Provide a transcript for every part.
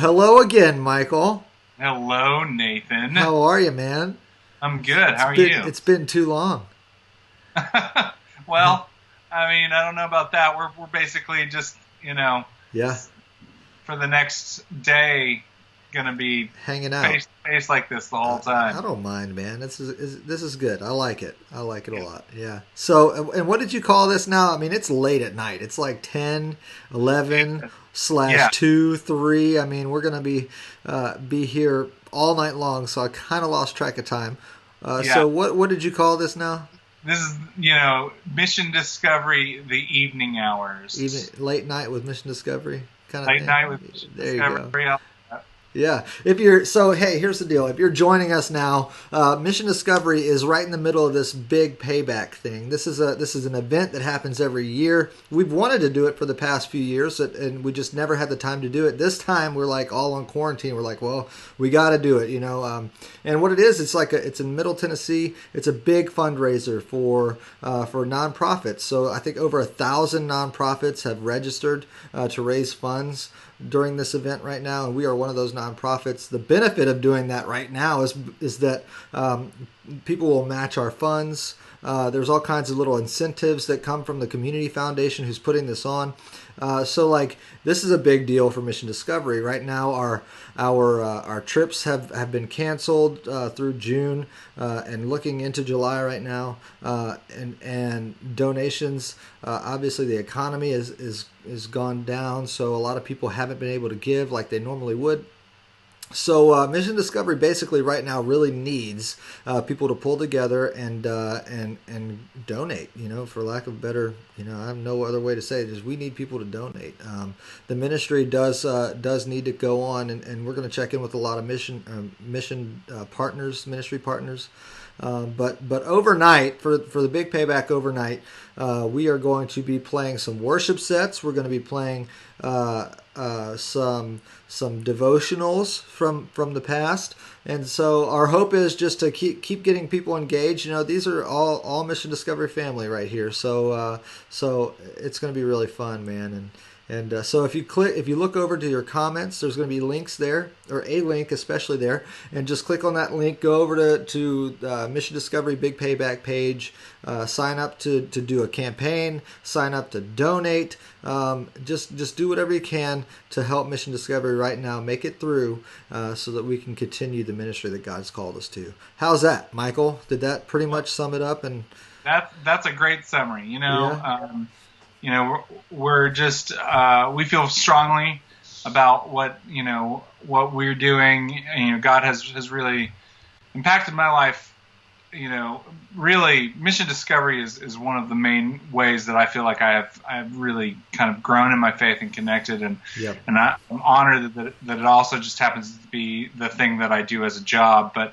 hello again, Michael. Hello, Nathan. How are you, man? I'm good. It's How are been you? it's been too long. Well, I don't know about that. We're basically just, Yeah, s- for the next day gonna be hanging out. face to face like this the whole I time. don't mind, man. This is good. I like it. I like it a lot. Yeah. So, and what did you call this now? I mean, it's late at night. It's like 10, 11 slash Yeah, 2, 3. I mean, we're gonna be here all night long. So I kind of lost track of time. yeah. So what did you call this now? This is, Mission Discovery, the evening Even hours. late night with Mission Discovery kind of Late thing. night with Mission There you Discovery. go. Uh, Yeah. If you're so, hey, here's the deal. If you're joining us now, Mission Discovery is right in the middle of this big payback thing. This is an event that happens every year. We've wanted to do it for the past few years, and we just never had the time to do it. This time, we're like all on quarantine. We're like, well, we got to do it, you know. And what it is, it's in Middle Tennessee. It's a big fundraiser for nonprofits. So I think over 1,000 nonprofits have registered to raise funds during this event right now, and we are one of those nonprofits. The benefit of doing that right now is that people will match our funds. There's all kinds of little incentives that come from the community foundation who's putting this on. So like this is a big deal for Mission Discovery. Right now, our trips have been canceled through June and looking into July right now. And donations. Obviously, the economy is gone down, so a lot of people haven't been able to give like they normally would. So Mission Discovery basically right now really needs people to pull together and donate. You know, for lack of better, I have no other way to say it. Is we need people to donate. The ministry does need to go on, and we're going to check in with a lot of mission partners, ministry partners. But overnight for the big payback overnight, we are going to be playing some worship sets. We're going to be playing some devotionals from the past, and so our hope is just to keep getting people engaged. You know, these are all Mission Discovery family right here. So it's going to be really fun, man. And so if you look over to your comments, there's going to be links there, or a link especially there, and just click on that link. Go over to Mission Discovery Big Payback page. Sign up to do a campaign. Sign up to donate. Just do whatever you can to help Mission Discovery right now make it through, so that we can continue the ministry that God's called us to. How's that, Michael? Did that pretty much sum it up? And that's a great summary. yeah, We're just we feel strongly about what we're doing. God has really impacted my life. Really, Mission Discovery is one of the main ways that I feel like I have really kind of grown in my faith and connected, and yep, I'm honored that it also just happens to be the thing that I do as a job. But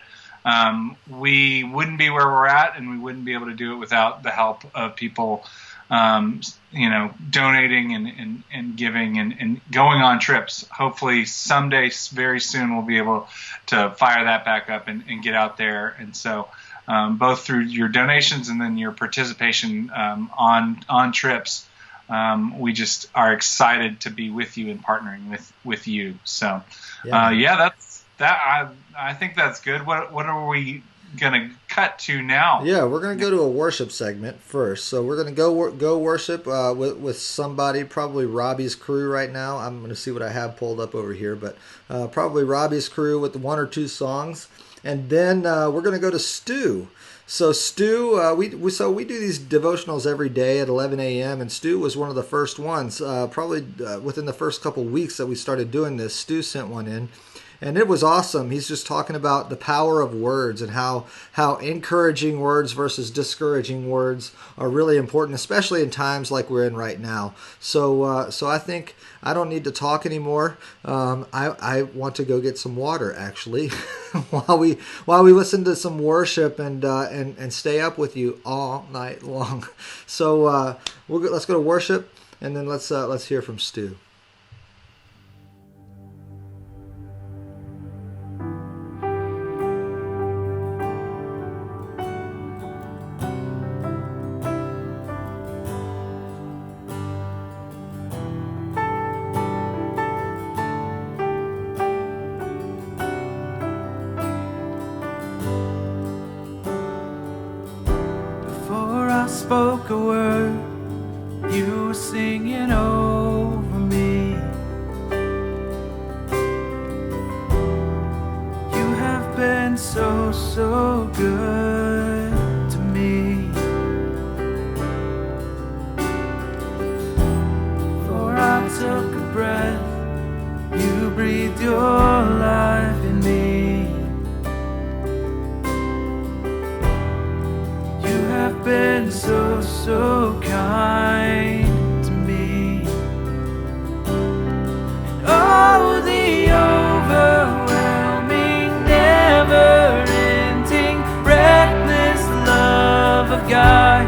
we wouldn't be where we're at, and we wouldn't be able to do it without the help of people, donating and giving and going on trips. Hopefully someday, very soon, we'll be able to fire that back up and get out there. And so, both through your donations and then your participation on trips, we just are excited to be with you and partnering with you. So, yeah, man. that's that. I think that's good. What are we gonna cut to now? Yeah, we're going to go to a worship segment first. So we're going to go worship with somebody, probably Robbie's crew right now. I'm going to see what I have pulled up over here, but probably Robbie's crew with one or two songs, and then we're going to go to Stu. So Stu, we do these devotionals every day at 11 a.m. and Stu was one of the first ones. Probably within the first couple weeks that we started doing this, Stu sent one in. And it was awesome. He's just talking about the power of words and how encouraging words versus discouraging words are really important, especially in times like we're in right now. So I think I don't need to talk anymore. I want to go get some water actually, while we listen to some worship and stay up with you all night long. So let's go to worship, and then let's hear from Stu. spoke a word, you were singing over me. You have been so, so good to me. For I took a breath, you breathed your life in me. You have been so, so kind to me. Oh, the overwhelming, never-ending, reckless love of God.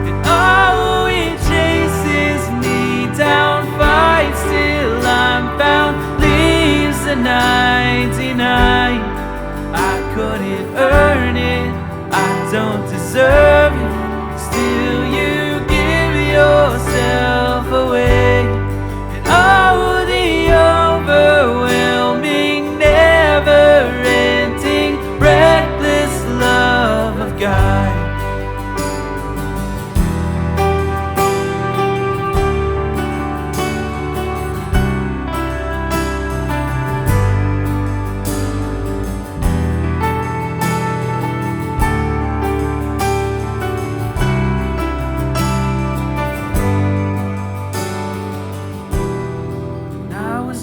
And oh, it chases me down, fights till I'm found, leaves the 99. I couldn't earn it, I don't deserve it. Still you give yourself away. And oh, the overwhelming, never-ending, reckless love of God.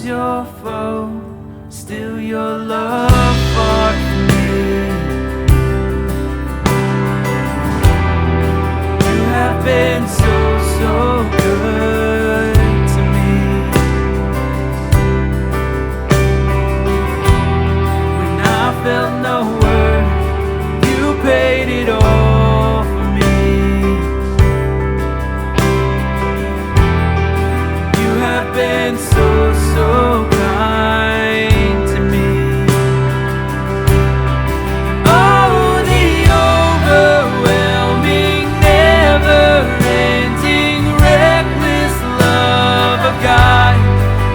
Your foe, still your love fought for me. You have been so, so good to me. When I felt no worth, you paid it all for me. You have been so, so kind to me. Oh, the overwhelming, never-ending, reckless love of God.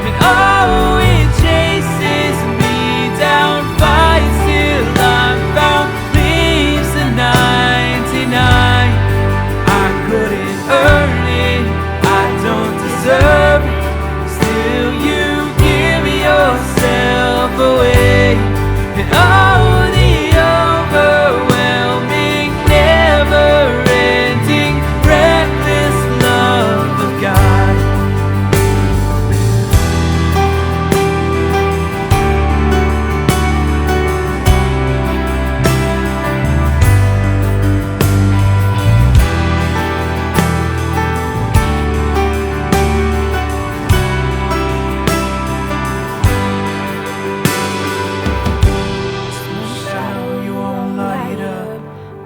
And oh, it chases me down, fights till I'm found, leaves the 99. I couldn't earn it, I don't deserve it. Still you give yourself away. And oh, the overwhelming, never-ending, reckless love of God.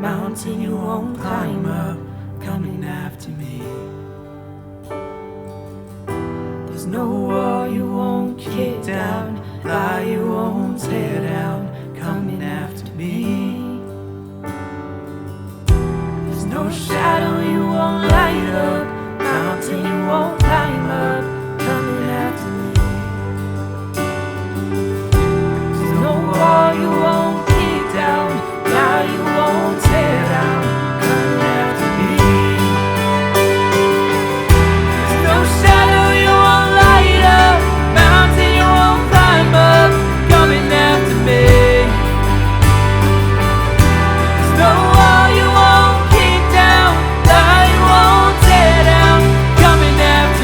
Mountain you won't climb up, coming after me. There's no wall you won't kick down, lie you won't tear down, coming after me. There's no shadow you won't light up, mountain you won't climb up, coming after me. There's no wall you won't kick down, lie you won't tear down, coming after me. There's no shadow you won't light up, mountain you won't climb up, coming after me. There's no wall you won't kick down, lie you won't tear down, coming after me.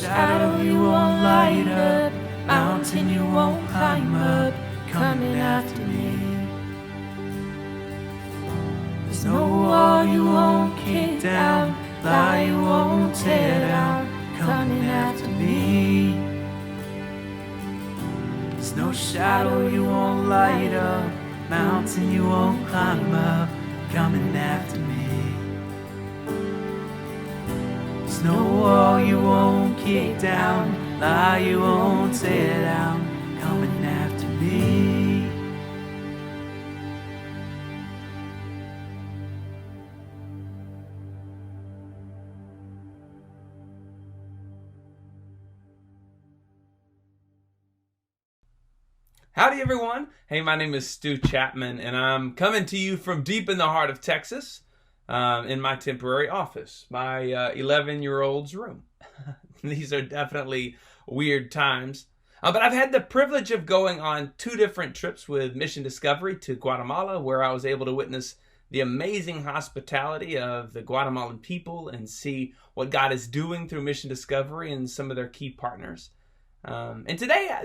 shadow you won't light up, mountain you won't climb up, coming after me. There's no wall you won't kick down, lie you won't tear down, coming after me. There's no shadow you won't light up, mountain you won't climb up, coming after me. There's no wall you won't kick down, lie you won't tear down, coming after me. Howdy everyone. Hey, my name is Stu Chapman and I'm coming to you from deep in the heart of Texas in my temporary office, my 11-year-old's room. These are definitely weird times. But I've had the privilege of going on 2 different trips with Mission Discovery to Guatemala, where I was able to witness the amazing hospitality of the Guatemalan people and see what God is doing through Mission Discovery and some of their key partners. And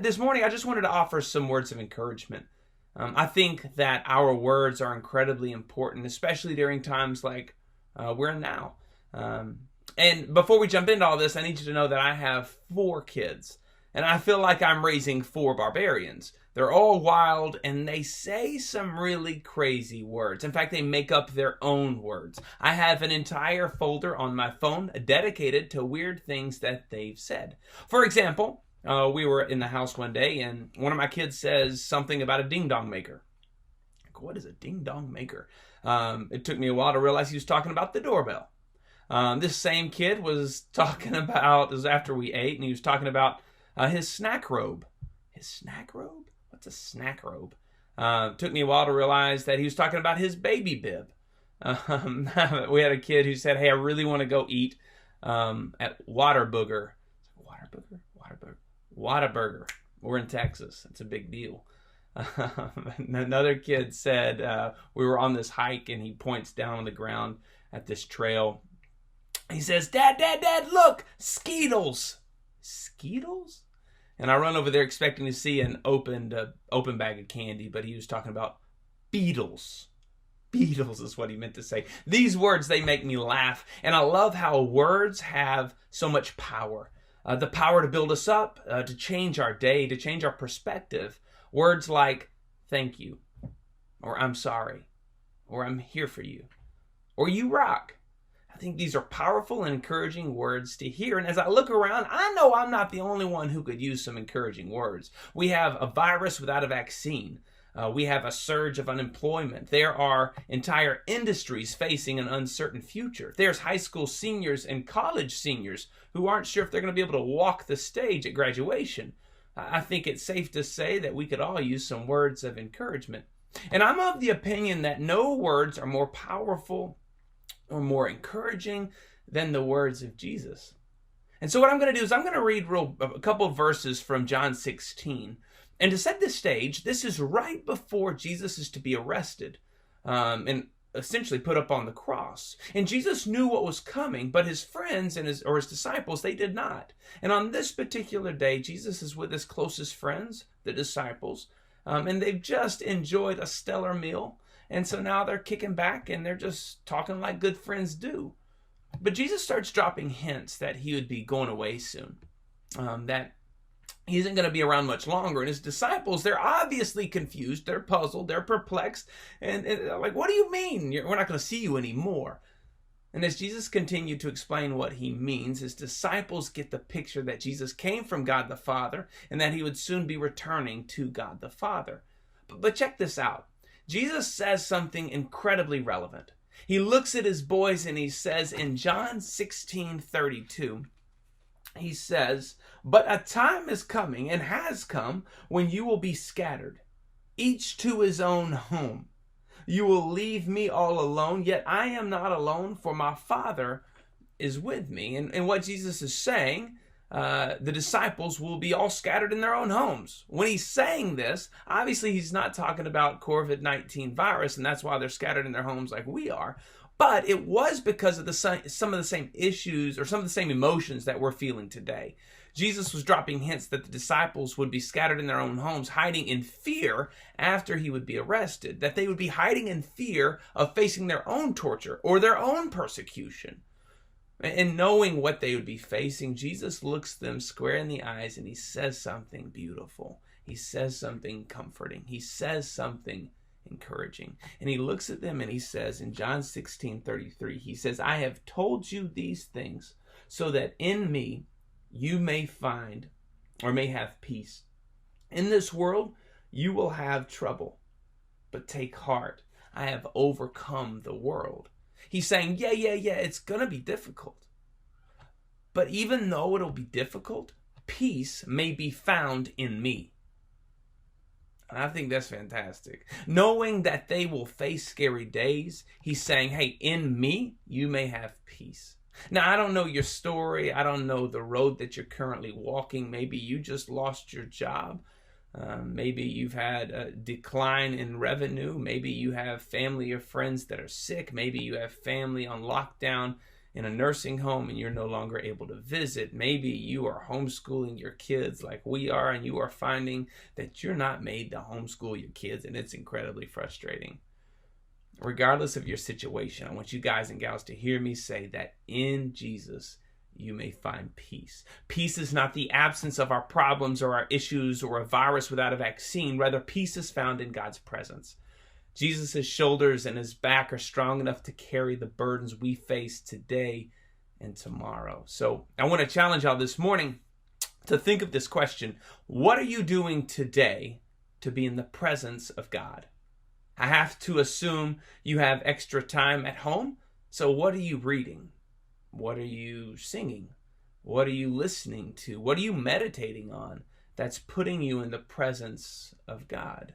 this morning, I just wanted to offer some words of encouragement. I think that our words are incredibly important, especially during times like we're in now. And before we jump into all this, I need you to know that I have 4 kids, and I feel like I'm raising 4 barbarians. They're all wild, and they say some really crazy words. In fact, they make up their own words. I have an entire folder on my phone dedicated to weird things that they've said. For example, we were in the house one day, and one of my kids says something about a ding-dong maker. Like, what is a ding-dong maker? It took me a while to realize he was talking about the doorbell. This same kid was talking about, it was after we ate, and he was talking about his snack robe. His snack robe? What's a snack robe? Took me a while to realize that he was talking about his baby bib. We had a kid who said, hey, I really want to go eat at Whataburger. Whataburger. We're in Texas. It's a big deal. Another kid said we were on this hike, and he points down on the ground at this trail. He says, Dad, look, Skeetles. Skeetles? And I run over there expecting to see an open bag of candy, but he was talking about Beatles. Beatles is what he meant to say. These words, they make me laugh, and I love how words have so much power. The power to build us up, to change our day, to change our perspective. Words like, thank you, or I'm sorry, or I'm here for you, or you rock. I think these are powerful and encouraging words to hear. And as I look around, I know I'm not the only one who could use some encouraging words. We have a virus without a vaccine. We have a surge of unemployment. There are entire industries facing an uncertain future. There's high school seniors and college seniors who aren't sure if they're going to be able to walk the stage at graduation. I think it's safe to say that we could all use some words of encouragement. And I'm of the opinion that no words are more powerful or more encouraging than the words of Jesus. And so what I'm going to do is I'm going to read a couple of verses from John 16. And to set the stage, this is right before Jesus is to be arrested and essentially put up on the cross. And Jesus knew what was coming, but his friends and his disciples, they did not. And on this particular day, Jesus is with his closest friends, the disciples, and they've just enjoyed a stellar meal. And so now they're kicking back and they're just talking like good friends do. But Jesus starts dropping hints that he would be going away soon, that he isn't going to be around much longer. And his disciples, they're obviously confused. They're puzzled. They're perplexed. And like, what do you mean? We're not going to see you anymore. And as Jesus continued to explain what he means, his disciples get the picture that Jesus came from God the Father and that he would soon be returning to God the Father. But check this out. Jesus says something incredibly relevant. He looks at his boys and he says in John 16:32, he says, "But a time is coming and has come when you will be scattered, each to his own home. You will leave me all alone, yet I am not alone, for my Father is with me." And what Jesus is saying, the disciples will be all scattered in their own homes. When he's saying this, obviously he's not talking about COVID-19 virus, and that's why they're scattered in their homes like we are. But it was because of some of the same issues or some of the same emotions that we're feeling today. Jesus was dropping hints that the disciples would be scattered in their own homes, hiding in fear after he would be arrested, that they would be hiding in fear of facing their own torture or their own persecution. And knowing what they would be facing, Jesus looks them square in the eyes and he says something beautiful. He says something comforting. He says something encouraging. And he looks at them and he says in John 16:33, he says, I have told you these things so that in me you may find or may have peace. In this world, you will have trouble, but take heart. I have overcome the world. He's saying, yeah, it's going to be difficult. But even though it'll be difficult, peace may be found in me. And I think that's fantastic. Knowing that they will face scary days, he's saying, hey, in me, you may have peace. Now, I don't know your story. I don't know the road that you're currently walking. Maybe you just lost your job. Maybe you've had a decline in revenue. Maybe you have family or friends that are sick. Maybe you have family on lockdown in a nursing home and you're no longer able to visit. Maybe you are homeschooling your kids like we are, and you are finding that you're not made to homeschool your kids, and it's incredibly frustrating. Regardless of your situation, I want you guys and gals to hear me say that in Jesus, you may find peace. Peace is not the absence of our problems or our issues or a virus without a vaccine. Rather, peace is found in God's presence. Jesus' shoulders and his back are strong enough to carry the burdens we face today and tomorrow. So I want to challenge y'all this morning to think of this question. What are you doing today to be in the presence of God? I have to assume you have extra time at home. So what are you reading? What are you singing? What are you listening to? What are you meditating on that's putting you in the presence of God?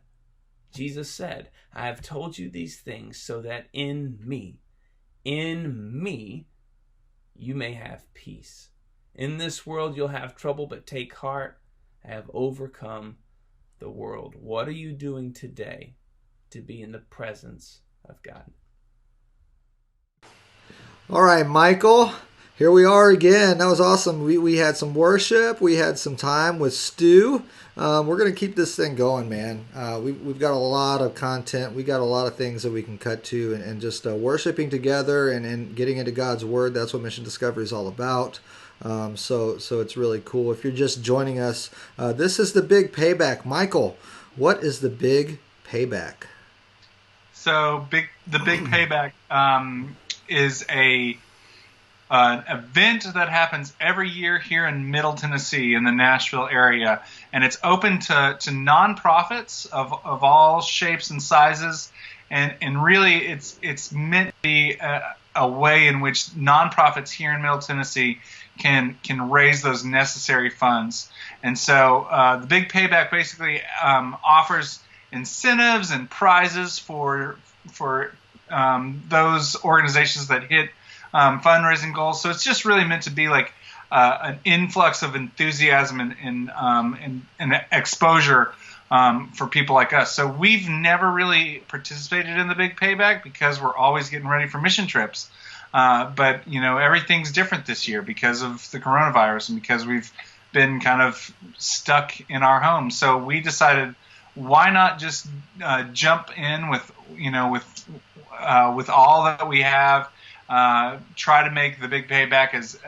Jesus said, I have told you these things so that in me, you may have peace. In this world, you'll have trouble, but take heart. I have overcome the world. What are you doing today to be in the presence of God? All right, Michael, here we are again. That was awesome. We had some worship. We had some time with Stu. We're going to keep this thing going, man. We've got a lot of content. We got a lot of things that we can cut to, and just worshiping together and getting into God's Word. That's what Mission Discovery is all about. So it's really cool. If you're just joining us, this is the big payback. Michael, what is the big payback? So the big payback is an event that happens every year here in Middle Tennessee in the Nashville area, and it's open to nonprofits of all shapes and sizes, and really it's meant to be a way in which nonprofits here in Middle Tennessee can raise those necessary funds. And so the big payback basically offers incentives and prizes for those organizations that hit fundraising goals. So it's just really meant to be like an influx of enthusiasm and exposure for people like us. So we've never really participated in the big payback because we're always getting ready for mission trips. But everything's different this year because of the coronavirus and because we've been kind of stuck in our homes. So we decided, why not just jump in with all that we have, try to make the big payback as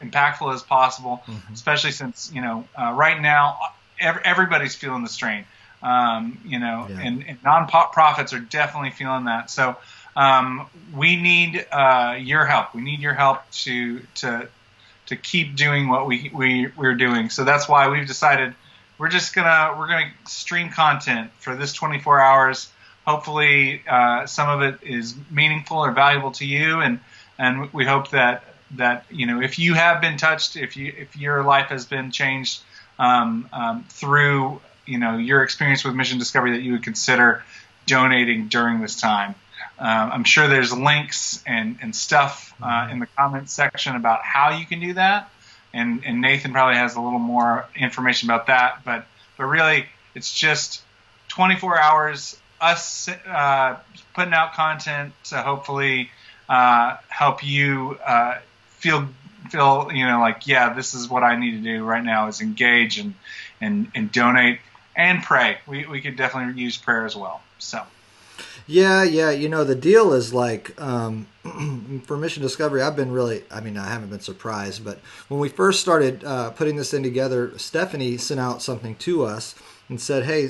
impactful as possible, especially since, right now everybody's feeling the strain, and nonprofits are definitely feeling that. So we need your help. We need your help to keep doing what we're doing. So that's why we've decided we're gonna stream content for this 24 hours. Hopefully, some of it is meaningful or valuable to you, and we hope that if you have been touched, if your life has been changed through your experience with Mission Discovery, that you would consider donating during this time. I'm sure there's links and stuff in the comments section about how you can do that, and Nathan probably has a little more information about that. But really, it's just 24 hours. Us putting out content to hopefully help you feel like, yeah, this is what I need to do right now, is engage and donate and pray. We could definitely use prayer as well. So. Yeah. The deal is like, for Mission Discovery, I haven't been surprised, but when we first started putting this thing together, Stephanie sent out something to us and said, hey,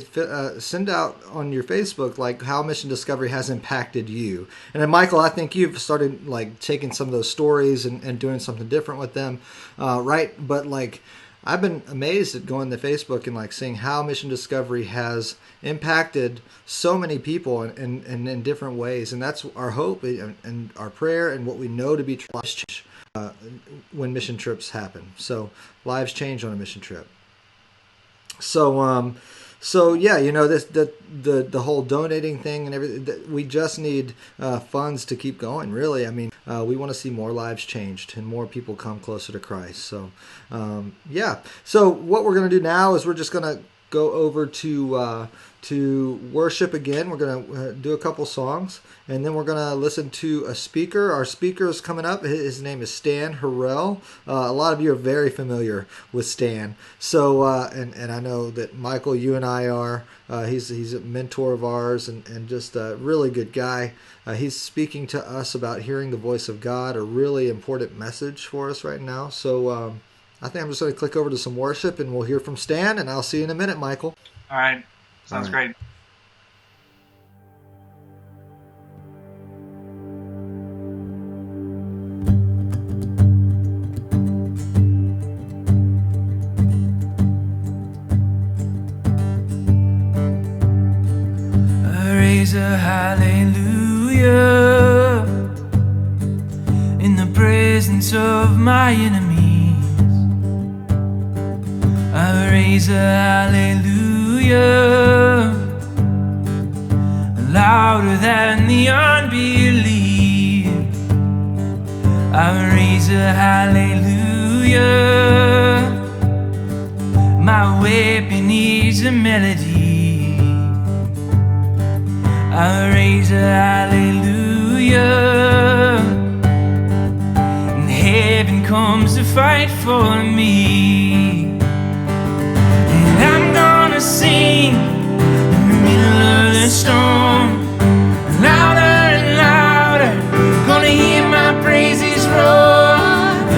send out on your Facebook like how Mission Discovery has impacted you. And then, Michael, I think you've started like taking some of those stories and doing something different with them, right? But like, I've been amazed at going to Facebook and like seeing how Mission Discovery has impacted so many people and in different ways. And that's our hope and our prayer and what we know to be true when mission trips happen. So lives change on a mission trip. So yeah, this the whole donating thing and everything. We just need funds to keep going. Really, we want to see more lives changed and more people come closer to Christ. So yeah. So what we're going to do now is we're just going to go over to worship again. We're going to do a couple songs, and then we're going to listen to a speaker. Our speaker is coming up. His name is Stan Harrell. A lot of you are very familiar with Stan. So, and I know that Michael, you and I are. He's a mentor of ours and just a really good guy. He's speaking to us about hearing the voice of God, a really important message for us right now. So I think I'm just going to click over to some worship, and we'll hear from Stan, and I'll see you in a minute, Michael. All right. Sounds great. I raise a hallelujah in the presence of my enemies. I raise a hallelujah louder than the unbelief. I raise a hallelujah. My weapon is a melody. I raise a hallelujah, and heaven comes to fight for me. And I'm gonna sing in the middle of the storm, louder and louder, gonna hear my praises roar.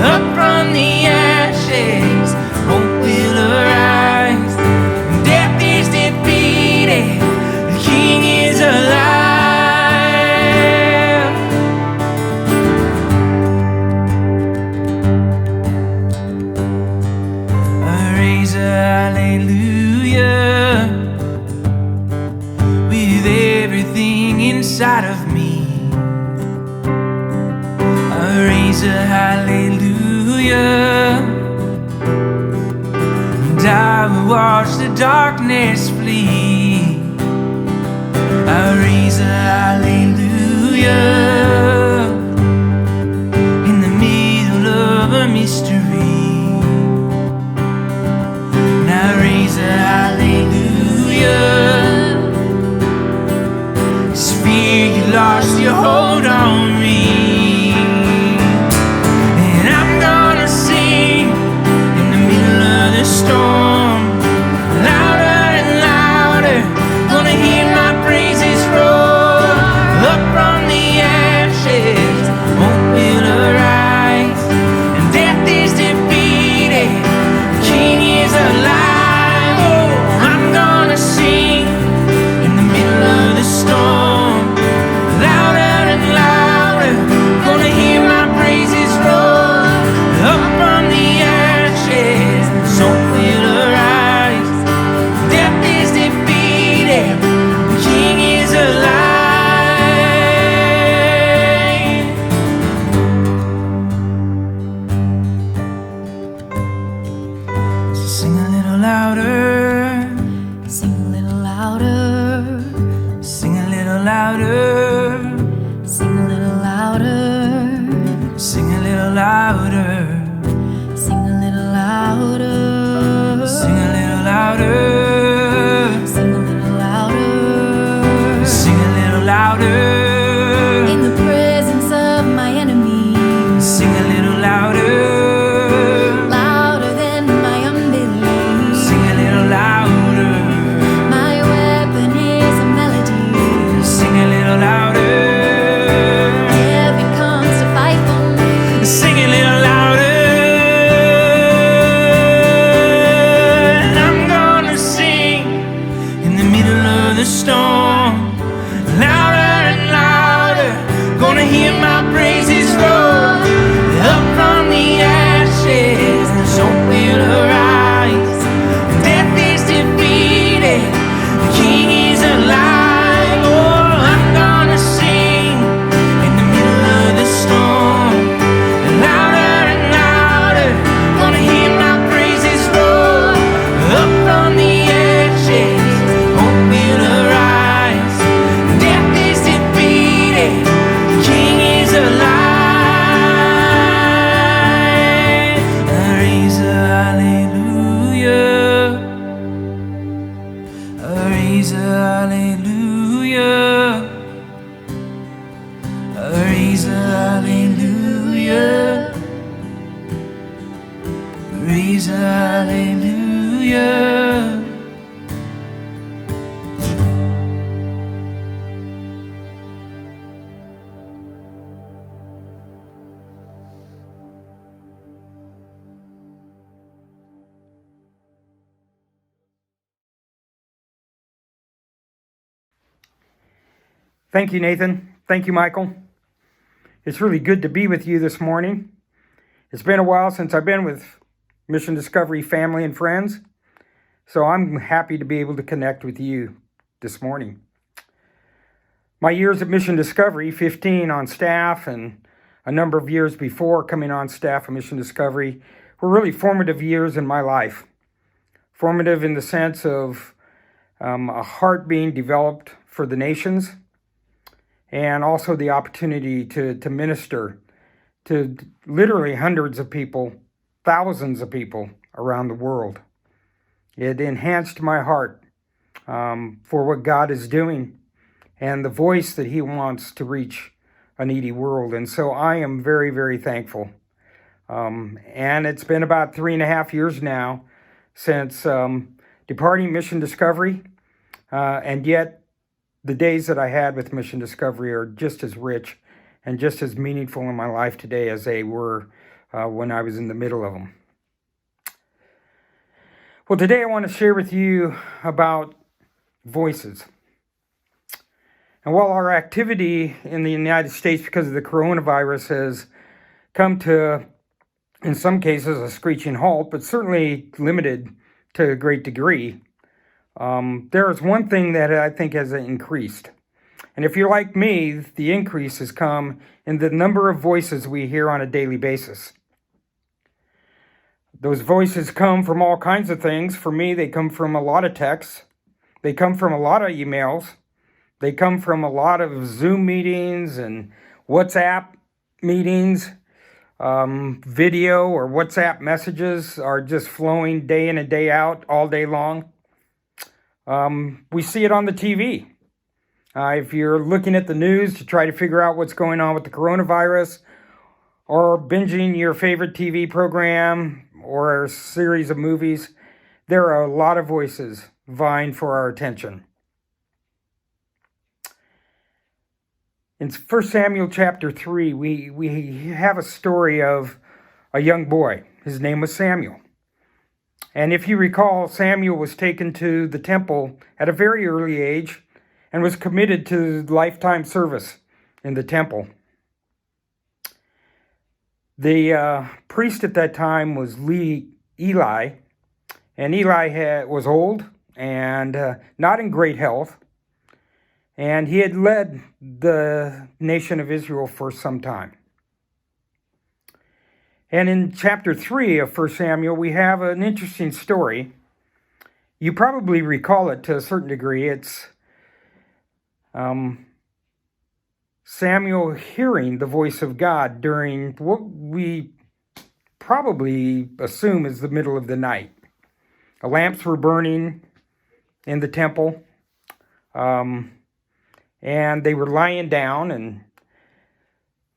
Up from the ashes, hope will arise. Death is defeated, the King is alive. I raise a hallelujah with everything inside of me. I raise a hallelujah, and I will watch the darkness flee. I raise a hallelujah in the middle of a mystery. And I raise a hallelujah. Fear, you lost your hold on me. And I'm gonna sing in the middle of the storm, louder and louder, gonna hear my praises roar. Up from the ashes, hope will arise, and death is defeated, the King is alive. Oh, I'm gonna sing in the middle of the storm, louder and louder, hear my praises roll up from the ashes, and so will arise. Death is defeated, the King is alive. Oh, I'm gonna sing in the middle of the storm, and louder and louder, gonna hear my praises roll up from the ashes. Hope will arise. Death is defeated, the King is alive. I raise a hallelujah. I raise a hallelujah. I raise a hallelujah. Raise a hallelujah. Thank you, Nathan. Thank you, Michael. It's really good to be with you this morning. It's been a while since I've been with Mission Discovery family and friends, so I'm happy to be able to connect with you this morning. My years at Mission Discovery, 15 on staff and a number of years before coming on staff at Mission Discovery, were really formative years in my life. Formative in the sense of a heart being developed for the nations, and also the opportunity to minister to literally hundreds of people, thousands of people around the world. It enhanced my heart for what God is doing and the voice that He wants to reach a needy world. And so I am very, very thankful. And it's been about 3.5 years now since departing Mission Discovery, and yet the days that I had with Mission Discovery are just as rich and just as meaningful in my life today as they were when I was in the middle of them. Well, today I want to share with you about voices. And while our activity in the United States because of the coronavirus has come to, in some cases, a screeching halt, but certainly limited to a great degree, there is one thing that I think has increased. And if you're like me, the increase has come in the number of voices we hear on a daily basis. Those voices come from all kinds of things. For me, they come from a lot of texts. They come from a lot of emails. They come from a lot of Zoom meetings and WhatsApp meetings. Video or WhatsApp messages are just flowing day in and day out, all day long. We see it on the TV. If you're looking at the news to try to figure out what's going on with the coronavirus, or binging your favorite TV program or a series of movies, there are a lot of voices vying for our attention. In 1 Samuel chapter 3, we have a story of a young boy. His name was Samuel. And if you recall, Samuel was taken to the temple at a very early age and was committed to lifetime service in the temple. The priest at that time was Eli, and Eli was old and not in great health, and he had led the nation of Israel for some time. And in chapter 3 of 1 Samuel, we have an interesting story. You probably recall it to a certain degree. It's Samuel hearing the voice of God during what we probably assume is the middle of the night. The lamps were burning in the temple, and they were lying down, and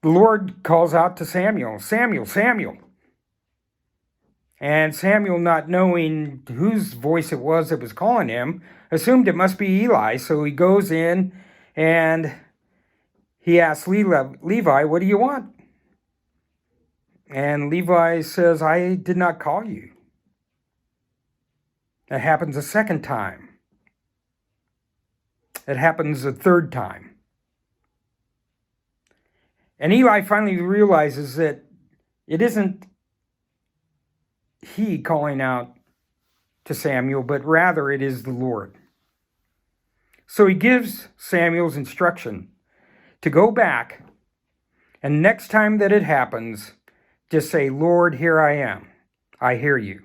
the Lord calls out to Samuel, Samuel, Samuel. And Samuel, not knowing whose voice it was that was calling him, assumed it must be Eli. So he goes in and he asks Levi, what do you want? And Levi says, I did not call you. It happens a second time. It happens a third time. And Eli finally realizes that it isn't he calling out to Samuel, but rather it is the Lord. So he gives Samuel's instruction to go back, and next time that it happens, just say, Lord, here I am. I hear you.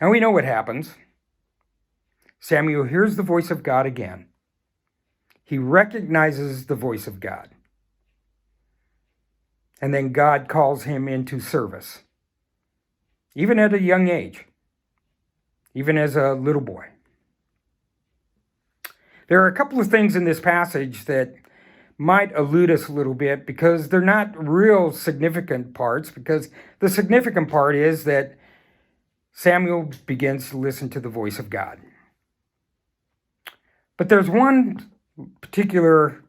And we know what happens. Samuel hears the voice of God again. He recognizes the voice of God. And then God calls him into service, even at a young age, even as a little boy. There are a couple of things in this passage that might elude us a little bit because they're not real significant parts, because the significant part is that Samuel begins to listen to the voice of God. But there's one particular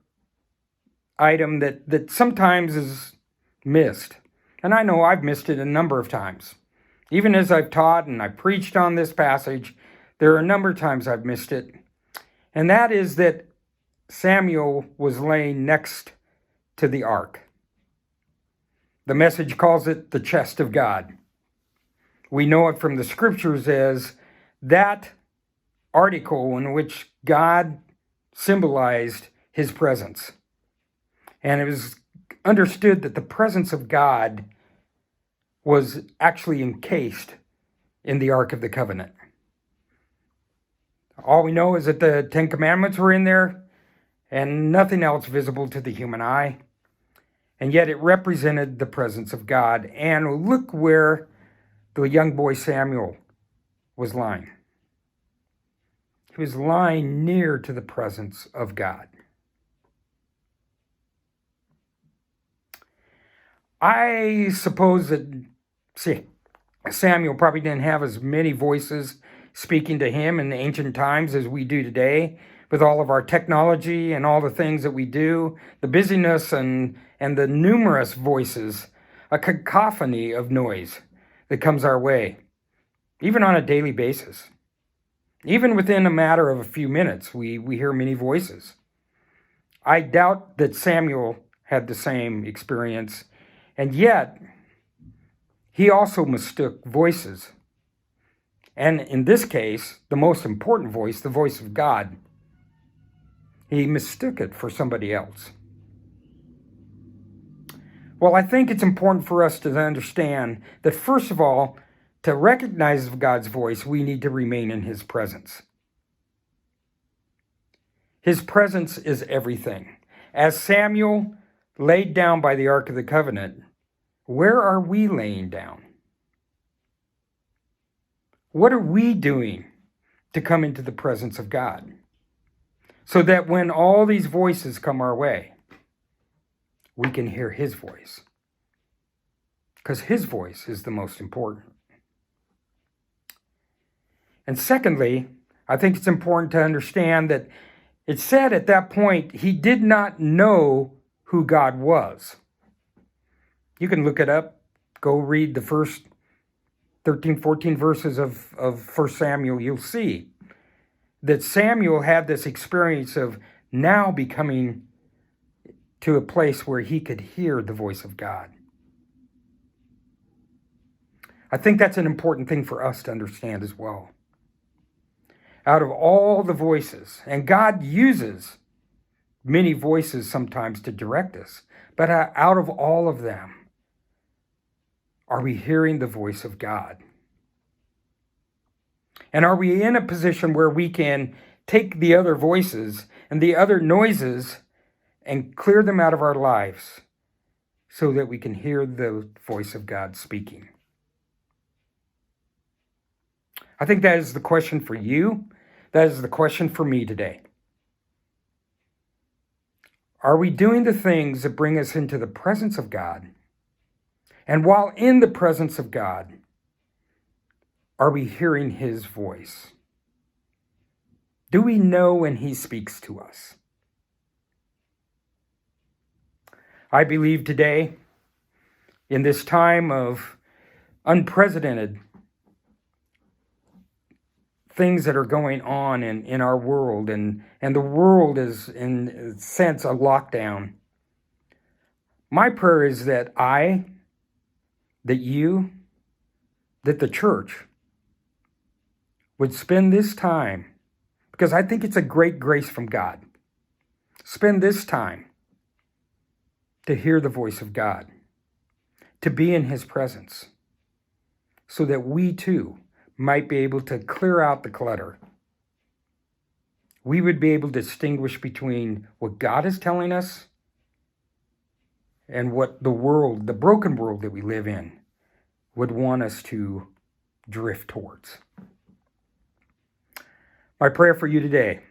item that sometimes is missed. And I know I've missed it a number of times. Even as I've taught and I preached on this passage, there are a number of times I've missed it. And that is that Samuel was laying next to the ark. The Message calls it the chest of God. We know it from the scriptures as that article in which God symbolized his presence. And it was understood that the presence of God was actually encased in the Ark of the Covenant. All we know is that the Ten Commandments were in there and nothing else visible to the human eye. And yet it represented the presence of God. And look where the young boy Samuel was lying. He was lying near to the presence of God. I suppose that Samuel probably didn't have as many voices speaking to him in the ancient times as we do today, with all of our technology and all the things that we do, the busyness and the numerous voices, a cacophony of noise that comes our way, even on a daily basis. Even within a matter of a few minutes, we hear many voices. I doubt that Samuel had the same experience, and yet he also mistook voices. And in this case, the most important voice, the voice of God, he mistook it for somebody else. Well, I think it's important for us to understand that, first of all, to recognize God's voice, we need to remain in his presence. His presence is everything. As Samuel laid down by the Ark of the Covenant, where are we laying down? What are we doing to come into the presence of God? So that when all these voices come our way, we can hear his voice. Because his voice is the most important. And secondly, I think it's important to understand that it said at that point, he did not know who God was. You can look it up. Go read the first 13, 14 verses of 1 Samuel. You'll see that Samuel had this experience of now becoming to a place where he could hear the voice of God. I think that's an important thing for us to understand as well. Out of all the voices, and God uses many voices sometimes to direct us, but out of all of them, are we hearing the voice of God? And are we in a position where we can take the other voices and the other noises and clear them out of our lives so that we can hear the voice of God speaking? I think that is the question for you. That is the question for me today. Are we doing the things that bring us into the presence of God? And while in the presence of God, are we hearing his voice? Do we know when he speaks to us? I believe today, in this time of unprecedented things that are going on in our world, and the world is, in a sense, a lockdown. My prayer is that you, that the church would spend this time, because I think it's a great grace from God, spend this time to hear the voice of God, to be in his presence, so that we too might be able to clear out the clutter. We would be able to distinguish between what God is telling us and what the world, the broken world that we live in, would want us to drift towards. My prayer for you today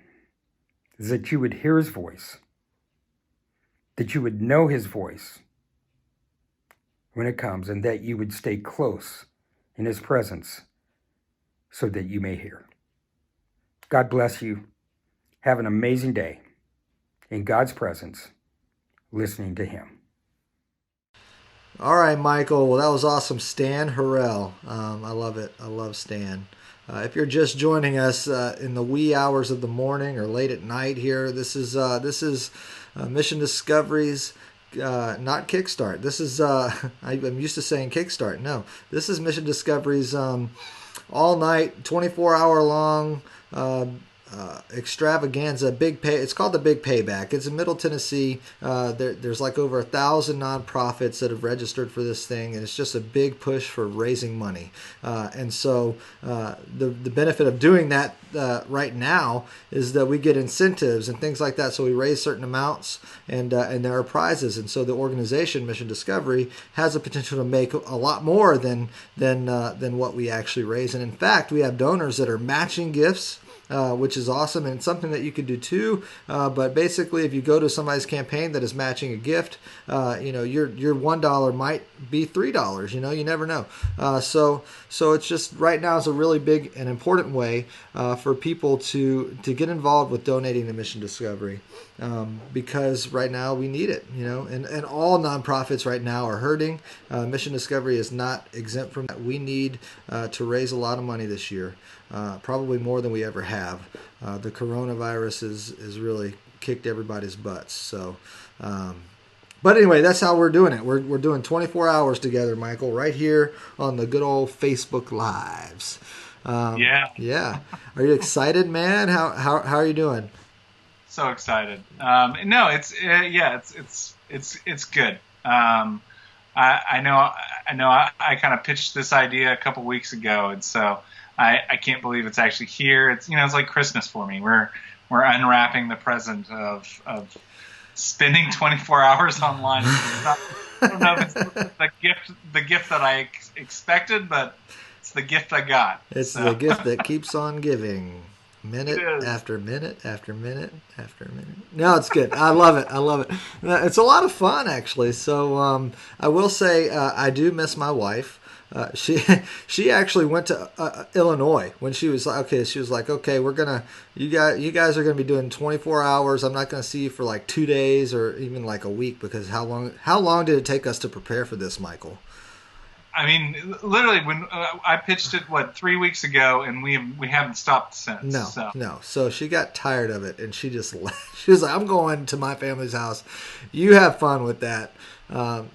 is that you would hear his voice, that you would know his voice when it comes, and that you would stay close in his presence so that you may hear. God bless you. Have an amazing day in God's presence, listening to him. All right, Michael. Well, that was awesome. Stan Harrell. I love it. I love Stan. If you're just joining us in the wee hours of the morning or late at night here, this is Mission Discovery's, not Kickstart. This is, I'm used to saying Kickstart. No, this is Mission Discovery's all night, 24-hour long extravaganza. It's called the Big Payback. It's in Middle Tennessee. There's like over 1,000 nonprofits that have registered for this thing, and it's just a big push for raising money. And so the benefit of doing that right now is that we get incentives and things like that. So we raise certain amounts, and there are prizes. And so the organization Mission Discovery has the potential to make a lot more than what we actually raise. And in fact, we have donors that are matching gifts, which is awesome, and it's something that you could do too. But basically, if you go to somebody's campaign that is matching a gift, your $1 might be $3. You never know. So it's just right now is a really big and important way for people to get involved with donating to Mission Discovery, because right now we need it. And all nonprofits right now are hurting. Mission Discovery is not exempt from that. We need to raise a lot of money this year. Probably more than we ever have. The coronavirus has really kicked everybody's butts. So, but anyway, that's how we're doing it. We're doing 24 hours together, Michael, right here on the good old Facebook Lives. Yeah. Are you excited, man? How are you doing? So excited. No, it's good. I know. I kind of pitched this idea a couple weeks ago, and so I can't believe it's actually here. It's like Christmas for me. We're unwrapping the present of spending 24 hours online. I don't know if it's the gift that I expected, but it's the gift I got. It's the gift that keeps on giving. Minute after minute after minute after minute. No, it's good. I love it. It's a lot of fun, actually. So I will say I do miss my wife. She actually went to Illinois when she was like, okay, you guys are gonna be doing 24 hours. I'm not gonna see you for like 2 days or even like a week, because how long did it take us to prepare for this, Michael? I mean, literally, when I pitched it, 3 weeks ago, and we haven't stopped since. No. So she got tired of it, and she just left. She was like, "I'm going to my family's house. You have fun with that." No,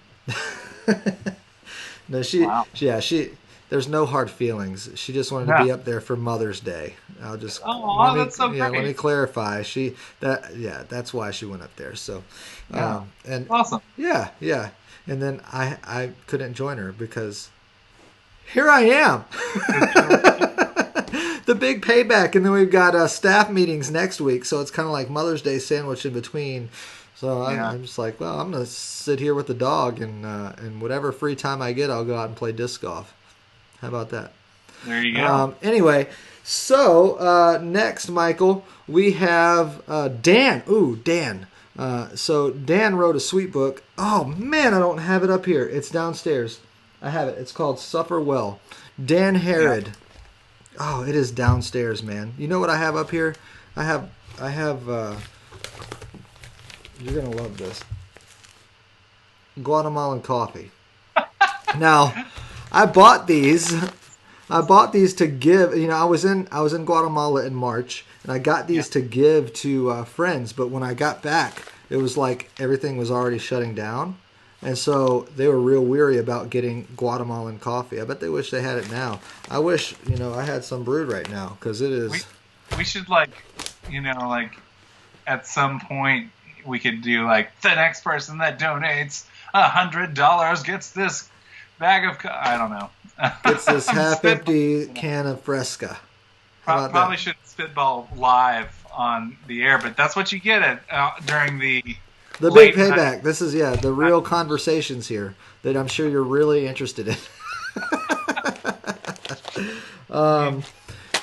Wow. There's no hard feelings. She just wanted to be up there for Mother's Day. That's so great. Let me clarify. That's why she went up there. So, and awesome. Yeah. And then I couldn't join her because here I am. The big payback. And then we've got staff meetings next week. So it's kind of like Mother's Day sandwich in between. So I'm just like, well, I'm going to sit here with the dog, and whatever free time I get, I'll go out and play disc golf. How about that? There you go. Anyway, so next, Michael, we have Dan. Ooh, Dan. So Dan wrote a sweet book. Oh, man, I don't have it up here. It's downstairs. I have it. It's called Suffer Well. Dan Herod. Yeah. Oh, it is downstairs, man. You know what I have up here? I have you're going to love this. Guatemalan coffee. Now, I bought these to give. I was in Guatemala in March, and I got these to give to friends. But when I got back, it was like everything was already shutting down. And so they were real weary about getting Guatemalan coffee. I bet they wish they had it now. I wish, I had some brewed right now, because it is. We should, like, at some point we could do, like, the next person that donates $100 gets this bag of I don't know. It's this half-empty can of Fresca. Probably shouldn't spitball live on the air, but that's what you get during the big payback. This is the real conversations here that I'm sure you're really interested in.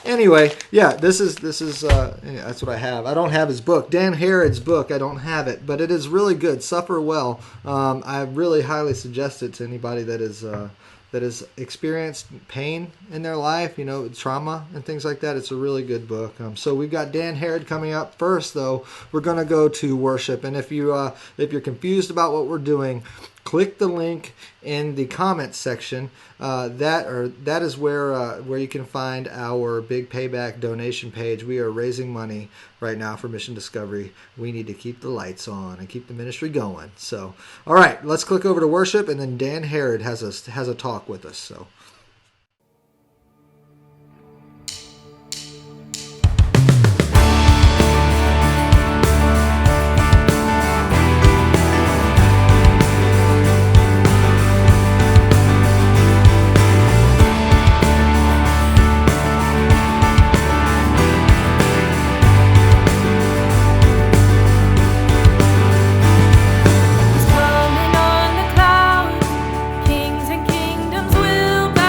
Anyway, this is that's what I have. I don't have his book, Dan Herod's book. I don't have it, but it is really good. Suffer Well. I really highly suggest it to anybody that has experienced pain in their life, trauma and things like that. It's a really good book. So we've got Dan Herod coming up first, though. We're going to go to worship, and if you're confused about what we're doing, click the link in the comments section. That is where you can find our Big Payback donation page. We are raising money right now for Mission Discovery. We need to keep the lights on and keep the ministry going. So, all right, let's click over to worship, and then Dan Herod has a talk with us. So. Coming on the clouds, kings and kingdoms will bow.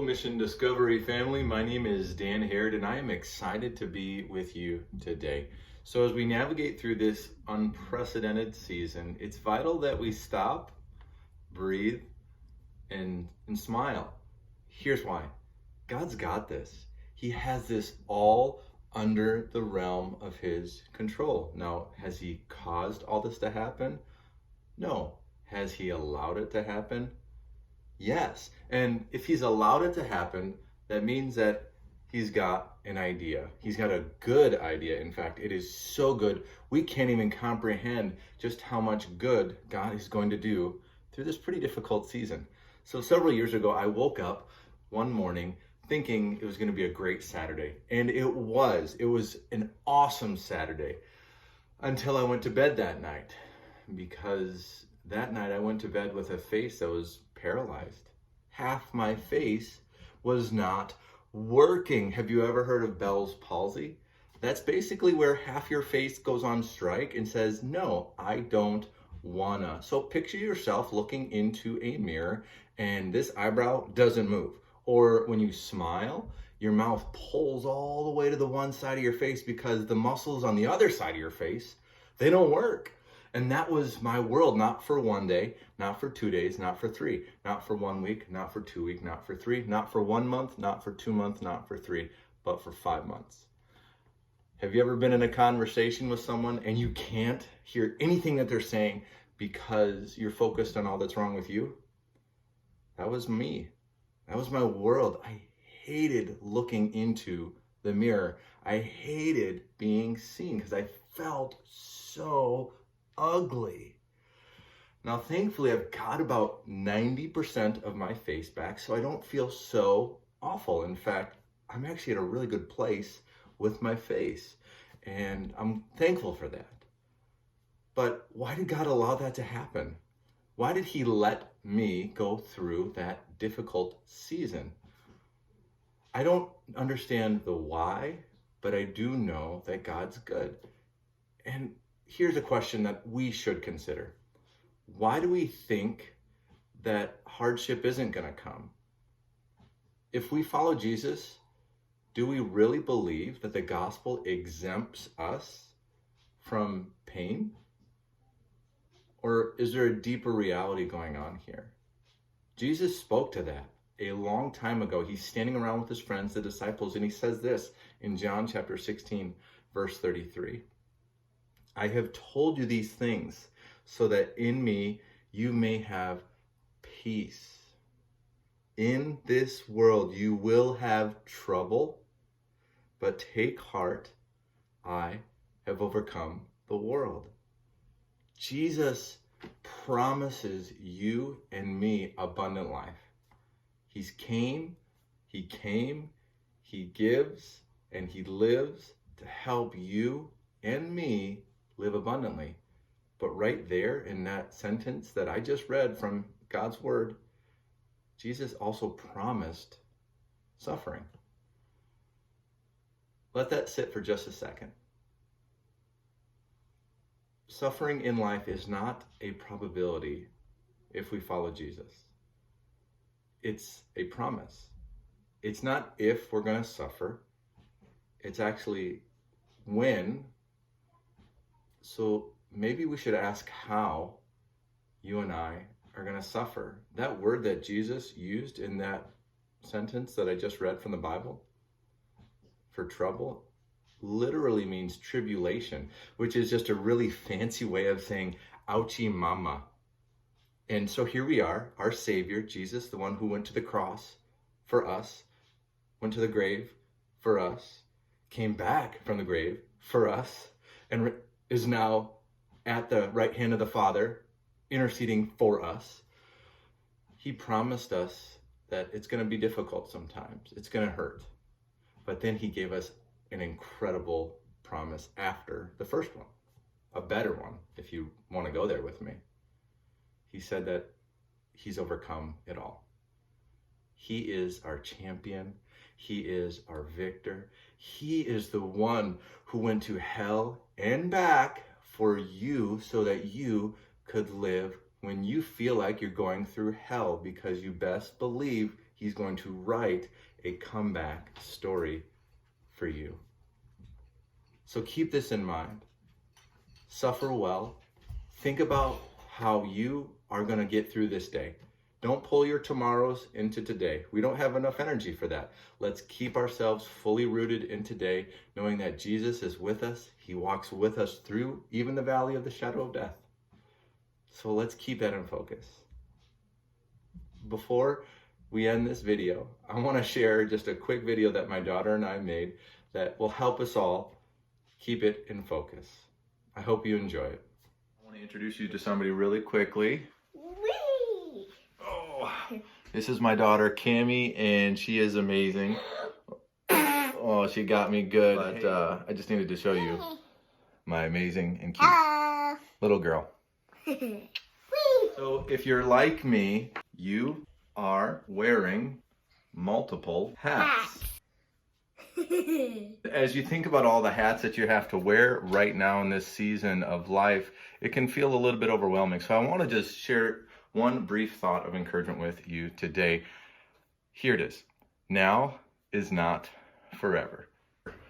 Mission Discovery family. My name is Dan Harrod, and I am excited to be with you today. So as we navigate through this unprecedented season, it's vital that we stop, breathe, and smile. Here's why. God's got this. He has this all under the realm of his control. Now, has he caused all this to happen? No. Has he allowed it to happen? Yes. And if he's allowed it to happen, that means that he's got an idea. He's got a good idea. In fact, it is so good, we can't even comprehend just how much good God is going to do through this pretty difficult season. So several years ago, I woke up one morning thinking it was going to be a great Saturday. And it was. It was an awesome Saturday until I went to bed that night. Because that night I went to bed with a face that was paralyzed. Half my face was not working. Have you ever heard of Bell's palsy? That's basically where half your face goes on strike and says, no, I don't wanna. So picture yourself looking into a mirror and this eyebrow doesn't move. Or when you smile, your mouth pulls all the way to the one side of your face because the muscles on the other side of your face, they don't work. And that was my world, not for one day, not for 2 days, not for 3, not for 1 week, not for 2 weeks, not for 3, not for 1 month, not for 2 months, not for 3, but for 5 months. Have you ever been in a conversation with someone and you can't hear anything that they're saying because you're focused on all that's wrong with you? That was me. That was my world. I hated looking into the mirror. I hated being seen because I felt so ugly. Now, thankfully, I've got about 90% of my face back, so I don't feel so awful. In fact, I'm actually at a really good place with my face, and I'm thankful for that. But why did God allow that to happen? Why did he let me go through that difficult season? I don't understand the why, but I do know that God's good. And here's a question that we should consider. Why do we think that hardship isn't going to come? If we follow Jesus, do we really believe that the gospel exempts us from pain? Or is there a deeper reality going on here? Jesus spoke to that a long time ago. He's standing around with his friends, the disciples, and he says this in John chapter 16, verse 33. I have told you these things so that in me you may have peace. In this world you will have trouble, but take heart, I have overcome the world. Jesus promises you and me abundant life. He came, he gives, and he lives to help you and me live abundantly. But right there in that sentence that I just read from God's word, Jesus also promised suffering. Let that sit for just a second. Suffering in life is not a probability if we follow Jesus. It's a promise. It's not if we're going to suffer. It's actually when. So maybe we should ask how you and I are going to suffer. That word that Jesus used in that sentence that I just read from the Bible for trouble literally means tribulation, which is just a really fancy way of saying ouchie mama. And so here we are, our Savior, Jesus, the one who went to the cross for us, went to the grave for us, came back from the grave for us, and is now at the right hand of the Father, interceding for us. He promised us that it's going to be difficult sometimes. It's going to hurt. But then he gave us an incredible promise after the first one, a better one, if you want to go there with me. He said that he's overcome it all. He is our champion. He is our victor. He is the one who went to hell and back for you so that you could live when you feel like you're going through hell, because you best believe He's going to write a comeback story for you. So keep this in mind. Suffer well. Think about how you are going to get through this day. Don't pull your tomorrows into today. We don't have enough energy for that. Let's keep ourselves fully rooted in today, knowing that Jesus is with us. He walks with us through even the valley of the shadow of death. So let's keep that in focus. Before we end this video, I want to share just a quick video that my daughter and I made that will help us all keep it in focus. I hope you enjoy it. I want to introduce you to somebody really quickly. This is my daughter, Cammie, and she is amazing. Oh, she got me good. But I just needed to show you my amazing and cute little girl. So if you're like me, you are wearing multiple hats. As you think about all the hats that you have to wear right now in this season of life, it can feel a little bit overwhelming. So I want to just share one brief thought of encouragement with you today. Here it is. Now is not forever.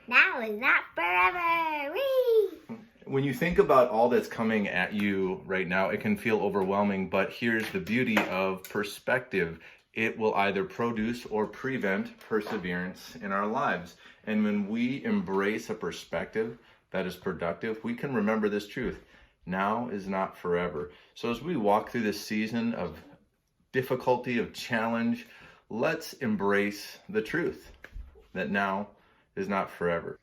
Now is not forever. Whee! When you think about all that's coming at you right now, it can feel overwhelming, but here's the beauty of perspective. It will either produce or prevent perseverance in our lives. And when we embrace a perspective that is productive, we can remember this truth. Now is not forever. So as we walk through this season of difficulty, of challenge, let's embrace the truth that now is not forever.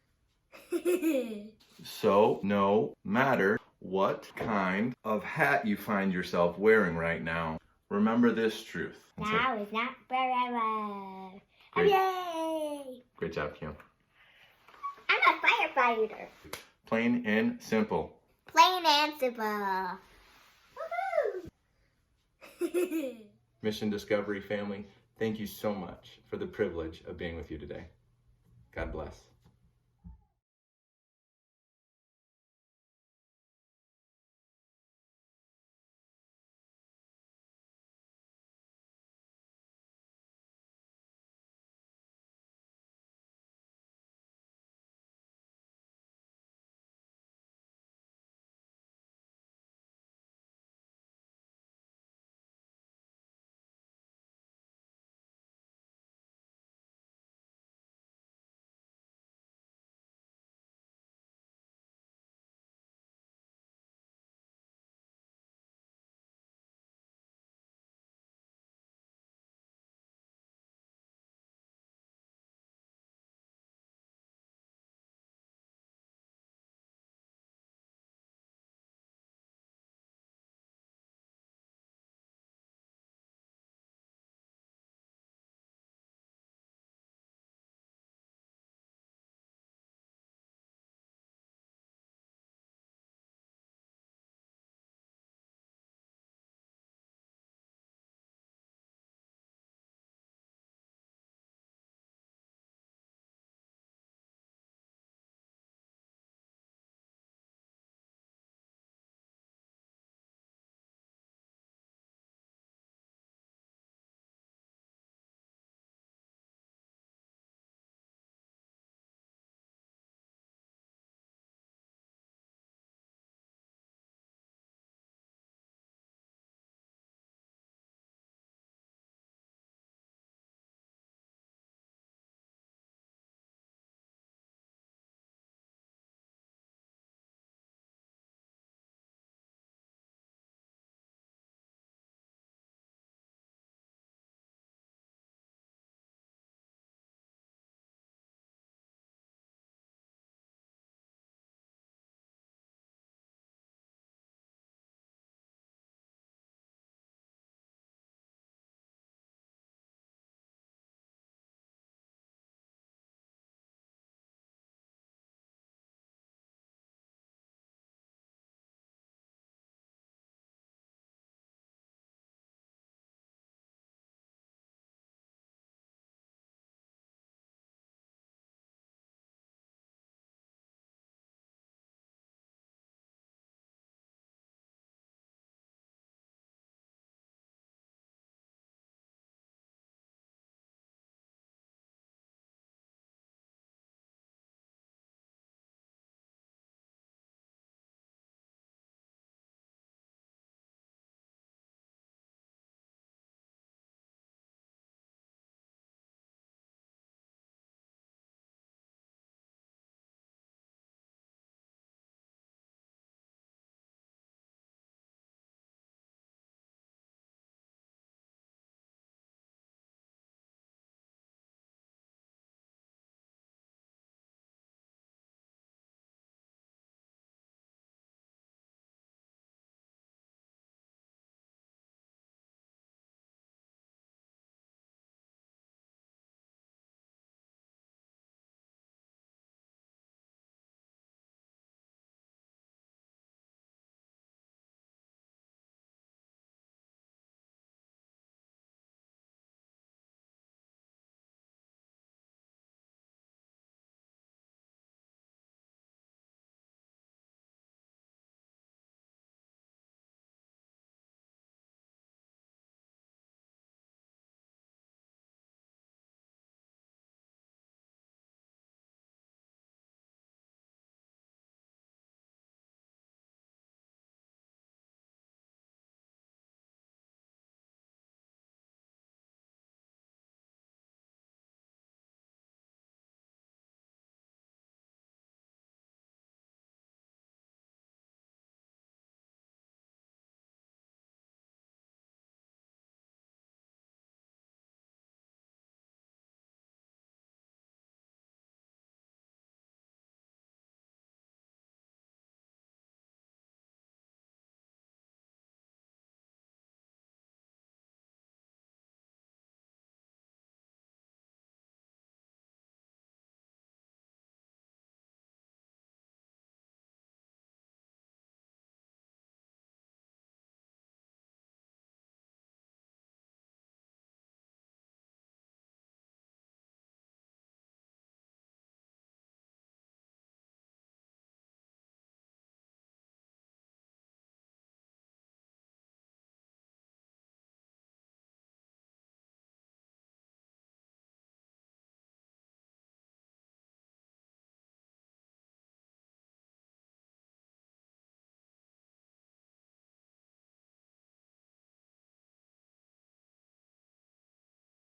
So no matter what kind of hat you find yourself wearing right now, remember this truth. Now is not forever. Great. Yay! Great job, Kim. I'm a firefighter. Plain and simple. Plain and simple. Woohoo! Mission Discovery family, thank you so much for the privilege of being with you today. God bless.